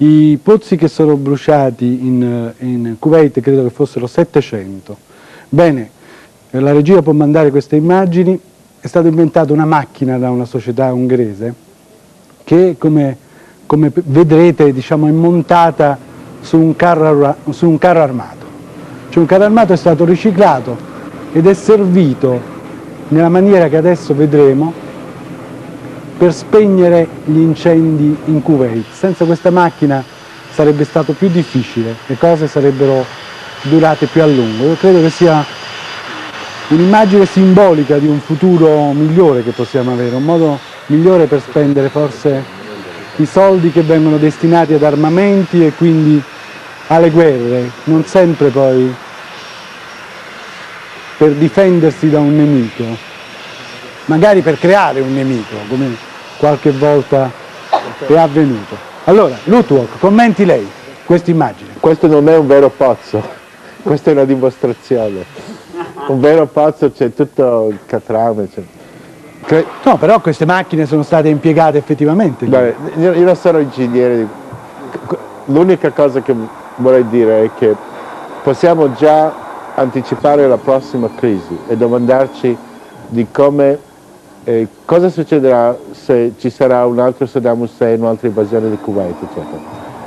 I pozzi che sono bruciati in Kuwait credo che fossero 700. Bene, la regia può mandare queste immagini. È stata inventata una macchina da una società ungherese che, come vedrete, diciamo, è montata su un carro armato. Cioè un carro armato è stato riciclato ed è servito nella maniera che adesso vedremo per spegnere gli incendi in Kuwait. Senza questa macchina sarebbe stato più difficile, le cose sarebbero durate più a lungo. Io credo che sia un'immagine simbolica di un futuro migliore che possiamo avere, un modo migliore per spendere forse i soldi che vengono destinati ad armamenti e quindi alle guerre, non sempre poi per difendersi da un nemico, magari per creare un nemico, come qualche volta è avvenuto. Allora, Lutwak, commenti lei questa immagine. Questo non è un vero pozzo, questa è una dimostrazione. Un vero pozzo c'è tutto il catrame. No, però queste macchine sono state impiegate effettivamente. Beh, io non sono ingegnere, l'unica cosa che vorrei dire è che possiamo già anticipare la prossima crisi e domandarci di come cosa succederà se ci sarà un altro Saddam Hussein, un'altra invasione del Kuwait, eccetera.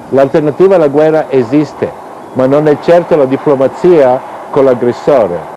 L'alternativa alla guerra esiste, ma non è certo la diplomazia con l'aggressore.